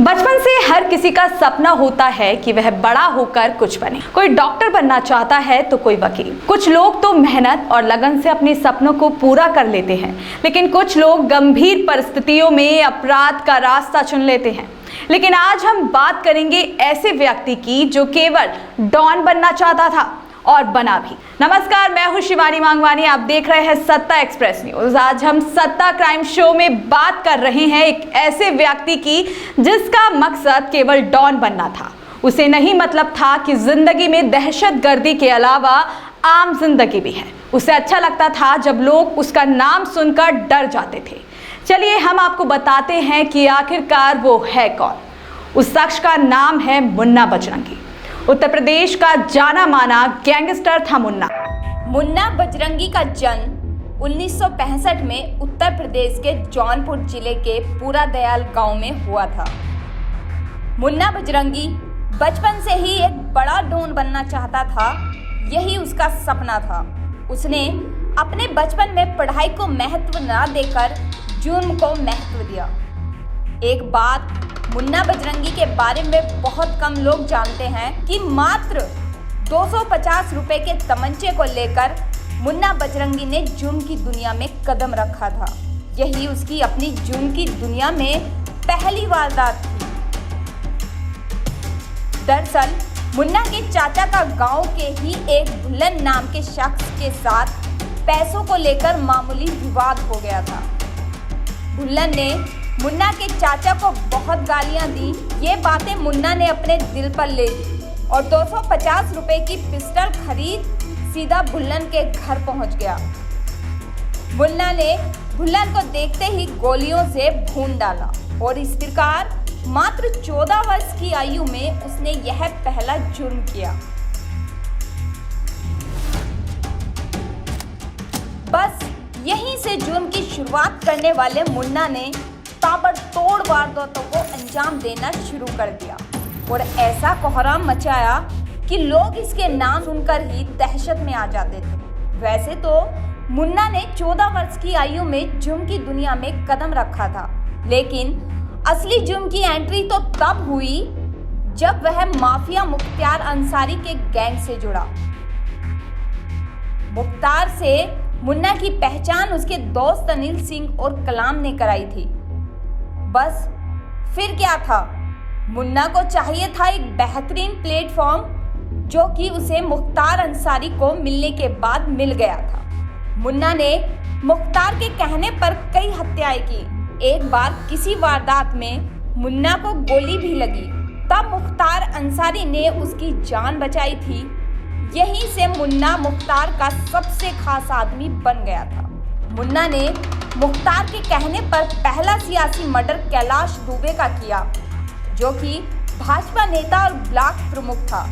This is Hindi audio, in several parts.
बचपन से हर किसी का सपना होता है कि वह बड़ा होकर कुछ बने। कोई डॉक्टर बनना चाहता है तो कोई वकील। कुछ लोग तो मेहनत और लगन से अपने सपनों को पूरा कर लेते हैं, लेकिन कुछ लोग गंभीर परिस्थितियों में अपराध का रास्ता चुन लेते हैं। लेकिन आज हम बात करेंगे ऐसे व्यक्ति की जो केवल डॉन बनना चाहता था और बना भी। नमस्कार, मैं हूं शिवानी मांगवानी, आप देख रहे हैं सत्ता एक्सप्रेस न्यूज। आज हम सत्ता क्राइम शो में बात कर रहे हैं एक ऐसे व्यक्ति की जिसका मकसद केवल डॉन बनना था। उसे नहीं मतलब था कि जिंदगी में दहशतगर्दी के अलावा आम जिंदगी भी है। उसे अच्छा लगता था जब लोग उसका नाम सुनकर डर जाते थे। चलिए हम आपको बताते हैं कि आखिरकार वो है कौन। उस शख्स का नाम है मुन्ना बजरंगी। उत्तर प्रदेश का जाना माना गैंगस्टर था मुन्ना बजरंगी का जन्म 1965 में उत्तर प्रदेश के जौनपुर जिले के पूरा दयाल गांव में हुआ था। मुन्ना बजरंगी बचपन से ही एक बड़ा डॉन बनना चाहता था, यही उसका सपना था। उसने अपने बचपन में पढ़ाई को महत्व न देकर जुर्म को महत्व दिया। एक बात मुन्ना बजरंगी के बारे में बहुत कम लोग जानते हैं कि मात्र 250 रुपए के तमंचे को लेकर मुन्ना बजरंगी ने जुर्म की दुनिया में कदम रखा था। यही उसकी अपनी जुर्म की दुनिया में पहली वारदात थी। दरअसल मुन्ना के चाचा का गांव के ही एक भुल्लन नाम के शख्स के साथ पैसों को लेकर मामूली विवाद हो गया था। भुल्लन ने मुन्ना के चाचा को बहुत गालियां दी। ये बातें मुन्ना ने अपने दिल पर ले ली और 250 रुपए की पिस्टल खरीद सीधा भुल्लन के घर पहुंच गया। मुन्ना ने भुल्लन को देखते ही गोलियों से भून डाला और इस प्रकार मात्र 14 वर्ष की आयु में उसने यह पहला जुर्म किया। बस यहीं से जुर्म की शुरुआत करने वाले मुन्ना ने ताबड़तोड़ वारदातों को अंजाम देना शुरू कर दिया और ऐसा कोहराम मचाया कि लोग इसके नाम सुनकर ही दहशत में आ जाते थे। वैसे तो मुन्ना ने 14 वर्ष की आयु में जुर्म की दुनिया में कदम रखा था, लेकिन असली जुर्म की एंट्री तो तब हुई जब वह माफिया मुख्तार अंसारी के गैंग से जुड़ा। मुख्तार से मुन्ना की पहचान उसके दोस्त अनिल सिंह और कलाम ने कराई थी। बस फिर क्या था, मुन्ना को चाहिए था एक बेहतरीन प्लेटफॉर्म जो कि उसे मुख्तार अंसारी को मिलने के बाद मिल गया था। मुन्ना ने मुख्तार के कहने पर कई हत्याएं की। एक बार किसी वारदात में मुन्ना को गोली भी लगी, तब मुख्तार अंसारी ने उसकी जान बचाई थी। यहीं से मुन्ना मुख्तार का सबसे खास आदमी बन गया था। मुन्ना ने मुख्तार के कहने पर पहला सियासी मर्डर कैलाश दुबे का किया, जो कि भाजपा नेता और ब्लॉक प्रमुख था।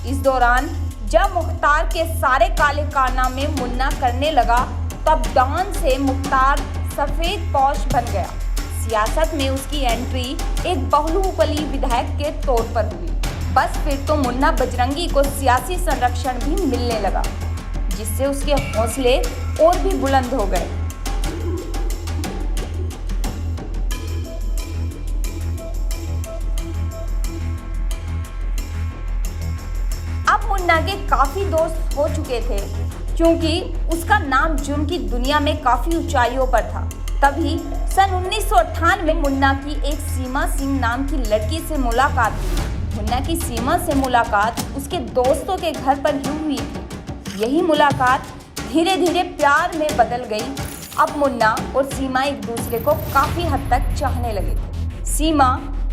इस दौरान जब मुख्तार के सारे काले कारनामे मुन्ना करने लगा, तब डॉन से मुख्तार सफेद पौश बन गया। सियासत में उसकी एंट्री एक बहुबली विधायक के तौर पर हुई। बस फिर तो मुन्ना बजरंगी को सियासी संरक्षण भी मिलने लगा, जिससे उसके हौसले और भी बुलंद हो गए। अब मुन्ना के काफी दोस्त हो चुके थे, क्योंकि उसका नाम जुर्म की दुनिया में काफी ऊंचाइयों पर था। तभी सन 1998 में मुन्ना की एक सीमा सिंह नाम की लड़की से मुलाकात हुई। मुन्ना की सीमा से मुलाकात उसके दोस्तों के घर पर ही हुई थी। यही मुलाकात धीरे धीरे प्यार में बदल गई। अब मुन्ना और सीमा एक दूसरे को काफी हद तक चाहने लगे थे। सीमा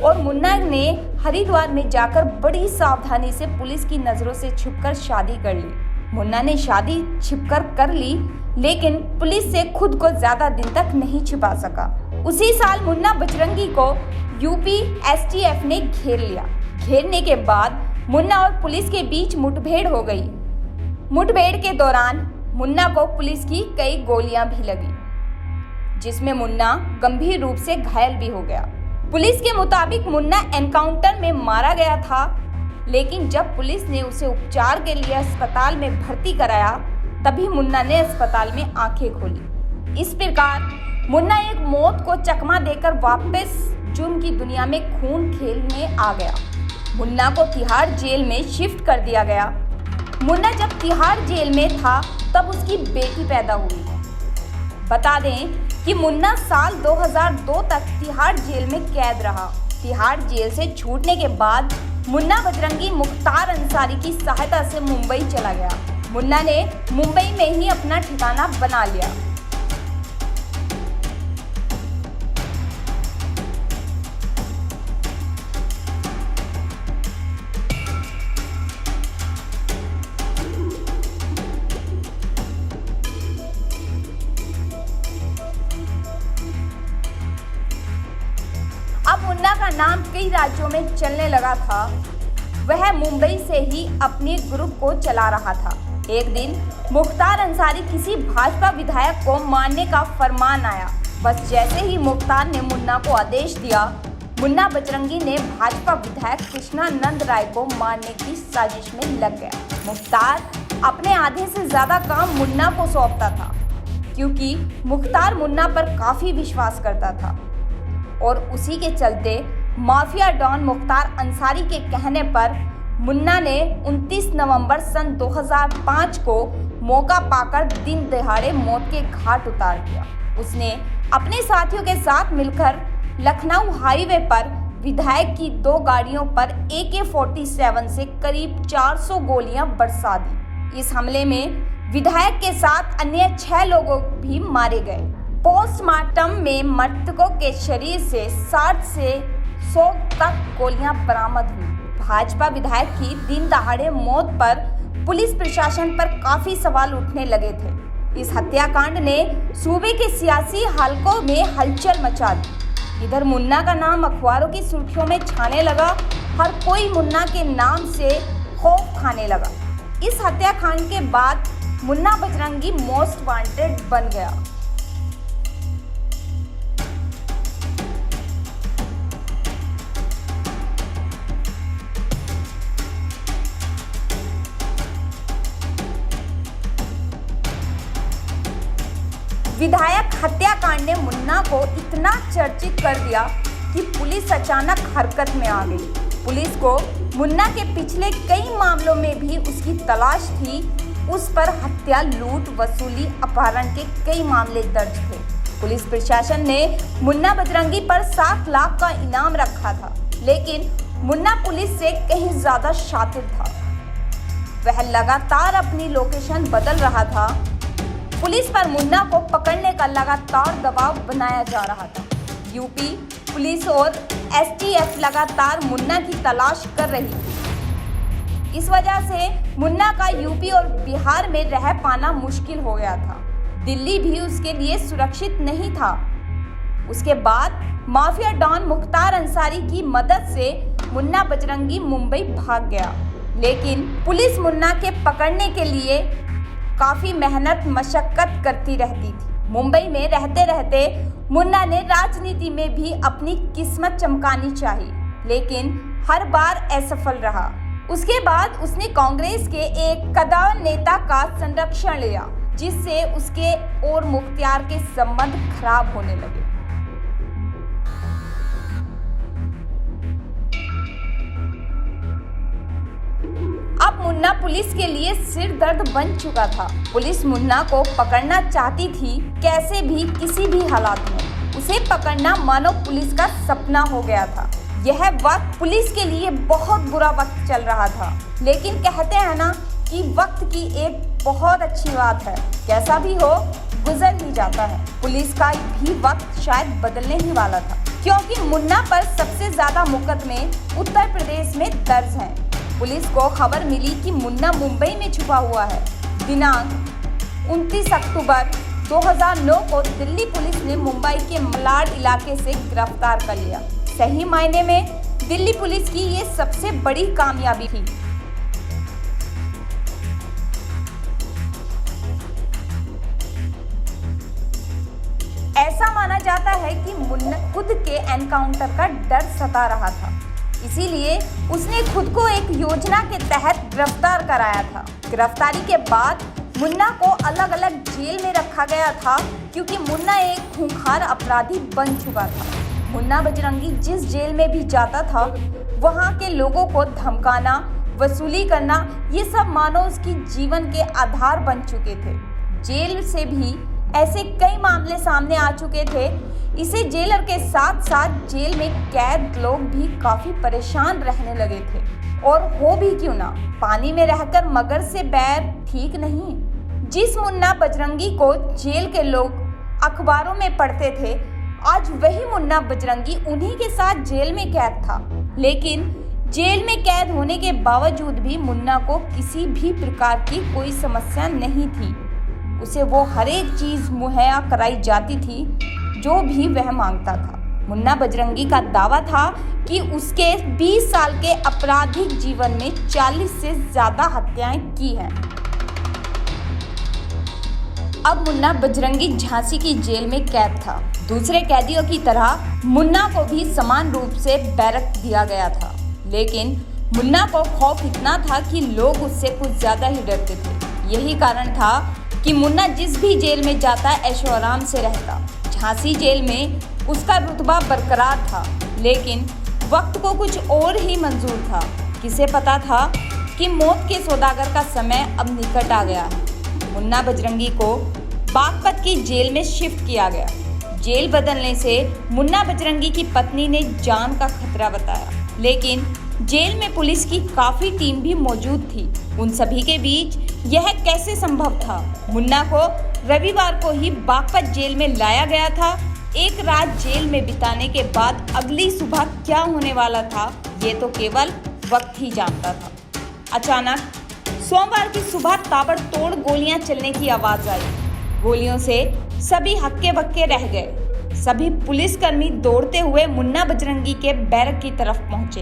और मुन्ना ने हरिद्वार में जाकर बड़ी सावधानी से पुलिस की नजरों से छुपकर शादी कर ली। मुन्ना ने शादी छिपकर कर ली, लेकिन पुलिस से खुद को ज्यादा दिन तक नहीं छिपा सका। उसी साल मुन्ना बजरंगी को यूपी एसटीएफ ने घेर लिया। घेरने के बाद मुन्ना और पुलिस के बीच मुठभेड़ हो गई। मुठभेड़ के दौरान मुन्ना को पुलिस की कई गोलियां भी लगी, जिसमें मुन्ना गंभीर रूप से घायल भी हो गया। पुलिस के मुताबिक मुन्ना एनकाउंटर में मारा गया था, लेकिन जब पुलिस ने उसे उपचार के लिए अस्पताल में भर्ती कराया, तभी मुन्ना ने अस्पताल में आंखें खोली। इस प्रकार मुन्ना एक मौत को चकमा देकर वापस जुर्म की दुनिया में खून खेलने आ गया। मुन्ना को तिहाड़ जेल में शिफ्ट कर दिया गया। मुन्ना जब तिहाड़ जेल में था तब उसकी बेटी पैदा हुई। बता दें कि मुन्ना साल 2002 तक तिहाड़ जेल में कैद रहा। तिहाड़ जेल से छूटने के बाद मुन्ना बजरंगी मुख्तार अंसारी की सहायता से मुंबई चला गया। मुन्ना ने मुंबई में ही अपना ठिकाना बना लिया। अब मुन्ना का नाम कई राज्यों में चलने लगा था। वह मुंबई से ही अपने ग्रुप को चला रहा था। एक दिन मुख्तार अंसारी किसी भाजपा विधायक को मारने का फरमान आया। बस जैसे ही मुख्तार ने मुन्ना को आदेश दिया, मुन्ना बजरंगी ने भाजपा विधायक कृष्णानंद राय को मारने की साजिश में लग गया। मुख्तार अपने आधे से ज्यादा काम मुन्ना को सौंपता था, क्योंकि मुख्तार मुन्ना पर काफी विश्वास करता था और उसी के चलते माफिया डॉन मुख्तार अंसारी के कहने पर मुन्ना ने 29 नवंबर सन 2005 को मौका पाकर दिन दहाड़े मौत के घाट उतार दिया। उसने अपने साथियों के साथ मिलकर लखनऊ हाईवे पर विधायक की 2 गाड़ियों पर AK-47 से करीब 400 गोलियां बरसा दी। इस हमले में विधायक के साथ अन्य 6 लोग भी मारे गए। पोस्टमार्टम में मृतकों के शरीर से 60 से 100 तक गोलियां बरामद हुई। भाजपा विधायक की दिन दहाड़े मौत पर पुलिस प्रशासन पर काफी सवाल उठने लगे थे। इस हत्याकांड ने सूबे के सियासी हलकों में हलचल मचा दी। इधर मुन्ना का नाम अखबारों की सुर्खियों में छाने लगा। हर कोई मुन्ना के नाम से खौफ खाने लगा। इस हत्याकांड के बाद मुन्ना बजरंगी मोस्ट वांटेड बन गया। विधायक हत्याकांड ने मुन्ना को इतना चर्चित कर दिया कि पुलिस अचानक हरकत में आ गई। पुलिस को मुन्ना के पिछले कई मामलों में भी उसकी तलाश थी। उस पर हत्या, लूट, वसूली, अपहरण के कई मामले दर्ज थे। पुलिस प्रशासन ने मुन्ना बजरंगी पर 7 लाख का इनाम रखा था, लेकिन मुन्ना पुलिस से कहीं ज्यादा शातिर था। वह लगातार अपनी लोकेशन बदल रहा था। पुलिस पर मुन्ना को पकड़ने का लगातार दबाव बनाया जा रहा था। यूपी पुलिस और STF लगातार मुन्ना की तलाश कर रही थी। इस वजह से मुन्ना का यूपी और बिहार में रह पाना मुश्किल हो गया था। दिल्ली भी उसके लिए सुरक्षित नहीं था। उसके बाद माफिया डॉन मुख्तार अंसारी की मदद से मुन्ना बजरंगी मुंबई भाग गया, लेकिन पुलिस मुन्ना के पकड़ने के लिए काफी मेहनत मशक्कत करती रहती थी। मुंबई में रहते रहते मुन्ना ने राजनीति में भी अपनी किस्मत चमकानी चाहिए, लेकिन हर बार असफल रहा। उसके बाद उसने कांग्रेस के एक कद्दावर नेता का संरक्षण लिया, जिससे उसके और मुख्तियार के संबंध खराब होने लगे। अब मुन्ना पुलिस के लिए सिर दर्द बन चुका था। पुलिस मुन्ना को पकड़ना चाहती थी, कैसे भी, किसी भी हालात में। उसे पकड़ना मानो पुलिस का सपना हो गया था। यह वक्त पुलिस के लिए बहुत बुरा वक्त चल रहा था, लेकिन कहते हैं ना कि वक्त की एक बहुत अच्छी बात है, कैसा भी हो गुजर ही जाता है। पुलिस का भी वक्त शायद बदलने ही वाला था, क्योंकि मुन्ना पर सबसे ज्यादा मुकदमे उत्तर प्रदेश में दर्ज हैं। पुलिस को खबर मिली कि मुन्ना मुंबई में छुपा हुआ है। दिनांक 29 अक्टूबर 2009 को दिल्ली पुलिस ने मुंबई के मलाड इलाके से गिरफ्तार कर लिया। सही मायने में दिल्ली पुलिस की ये सबसे बड़ी कामयाबी थी। ऐसा माना जाता है कि मुन्ना खुद के एनकाउंटर का डर सता रहा था, इसीलिए उसने खुद को एक योजना के तहत गिरफ्तार कराया था। गिरफ्तारी के बाद मुन्ना को अलग अलग जेल में रखा गया था, क्योंकि मुन्ना एक खूंखार अपराधी बन चुका था। मुन्ना बजरंगी जिस जेल में भी जाता था, वहाँ के लोगों को धमकाना, वसूली करना, ये सब मानो उसकी जीवन के आधार बन चुके थे। जेल से भी ऐसे कई मामले सामने आ चुके थे। इसे जेलर के साथ साथ जेल में कैद लोग भी काफी परेशान रहने लगे थे। और हो भी क्यों ना, पानी में रहकर मगर से बैर ठीक नहीं। जिस मुन्ना बजरंगी को जेल के लोग अखबारों में पढ़ते थे, आज वही मुन्ना बजरंगी उन्हीं के साथ जेल में कैद था। लेकिन जेल में कैद होने के बावजूद भी मुन्ना को किसी भी प्रकार की कोई समस्या नहीं थी। उसे वो हर एक चीज मुहैया कराई जाती थी जो भी वह मांगता था। मुन्ना बजरंगी का दावा था कि उसके 20 साल के आपराधिक जीवन में 40 से ज्यादा हत्याएं की हैं। अब मुन्ना बजरंगी झांसी की जेल में कैद था। दूसरे कैदियों की तरह मुन्ना को भी समान रूप से बैरक दिया गया था। लेकिन मुन्ना को खौफ इतना था कि लोग उससे कुछ ज्यादा ही डरते थे। यही कारण था कि मुन्ना जिस भी जेल में जाता ऐशो आराम से रहता। झांसी जेल में उसका रुतबा बरकरार था, लेकिन वक्त को कुछ और ही मंजूर था। किसे पता था कि मौत के सौदागर का समय अब निकट आ गया है। मुन्ना बजरंगी को बागपत की जेल में शिफ्ट किया गया। जेल बदलने से मुन्ना बजरंगी की पत्नी ने जान का खतरा बताया, लेकिन जेल में पुलिस की काफी टीम भी मौजूद थी। उन सभी के बीच यह कैसे संभव था? मुन्ना को रविवार को ही बागपत जेल में लाया गया था। एक रात जेल में बिताने के बाद अगली सुबह क्या होने वाला था, ये तो केवल वक्त ही जानता था। अचानक सोमवार की सुबह ताबड़तोड़ गोलियां चलने की आवाज आई। गोलियों से सभी हक्के बक्के रह गए। सभी पुलिसकर्मी दौड़ते हुए मुन्ना बजरंगी के बैरक की तरफ पहुंचे,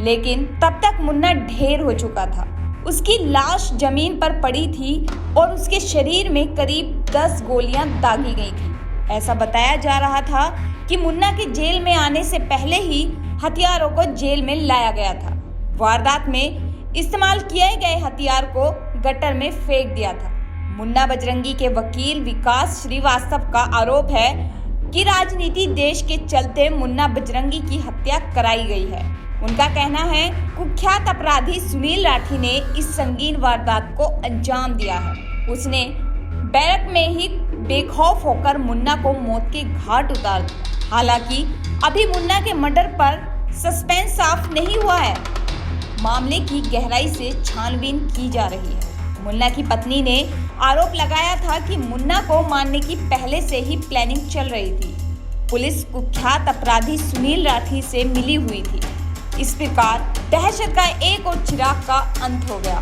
लेकिन तब तक मुन्ना ढेर हो चुका था। उसकी लाश जमीन पर पड़ी थी और उसके शरीर में करीब 10 गोलियां दागी गई थी। ऐसा बताया जा रहा था कि मुन्ना के जेल में आने से पहले ही हथियारों को जेल में लाया गया था। वारदात में इस्तेमाल किए गए हथियार को गटर में फेंक दिया था। मुन्ना बजरंगी के वकील विकास श्रीवास्तव का आरोप है कि राजनीति देश के चलते मुन्ना बजरंगी की हत्या कराई गई है। उनका कहना है कुख्यात अपराधी सुनील राठी ने इस संगीन वारदात को अंजाम दिया है। उसने बैरक में ही बेखौफ होकर मुन्ना को मौत के घाट उतार दिया। हालांकि अभी मुन्ना के मर्डर पर सस्पेंस साफ नहीं हुआ है। मामले की गहराई से छानबीन की जा रही है। मुन्ना की पत्नी ने आरोप लगाया था कि मुन्ना को मारने की पहले से ही प्लानिंग चल रही थी। पुलिस कुख्यात अपराधी सुनील राठी से मिली हुई थी। इस प्रकार दहशत का एक और चिराग का अंत हो गया।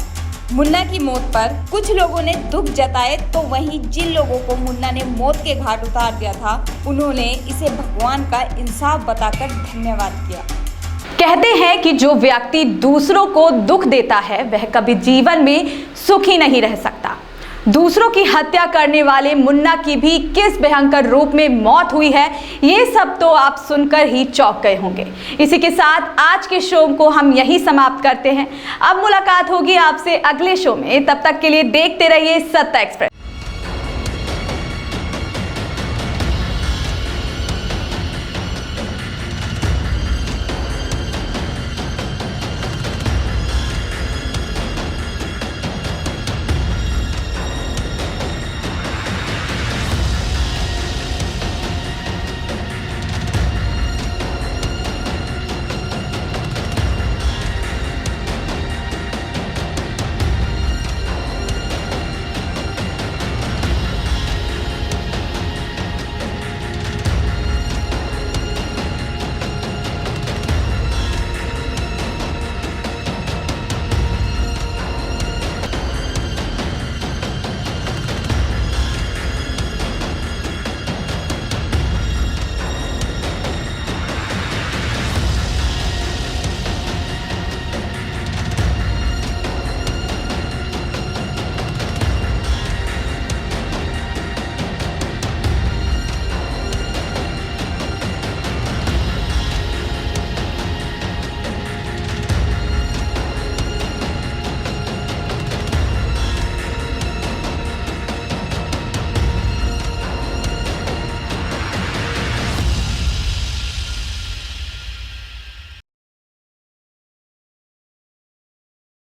मुन्ना की मौत पर कुछ लोगों ने दुख जताए, तो वहीं जिन लोगों को मुन्ना ने मौत के घाट उतार दिया था, उन्होंने इसे भगवान का इंसाफ बताकर धन्यवाद किया। कहते हैं कि जो व्यक्ति दूसरों को दुख देता है वह कभी जीवन में सुखी नहीं रह सकता। दूसरों की हत्या करने वाले मुन्ना की भी किस भयंकर रूप में मौत हुई है, ये सब तो आप सुनकर ही चौंक गए होंगे। इसी के साथ आज के शो को हम यही समाप्त करते हैं। अब मुलाकात होगी आपसे अगले शो में। तब तक के लिए देखते रहिए सत्ता एक्सप्रेस।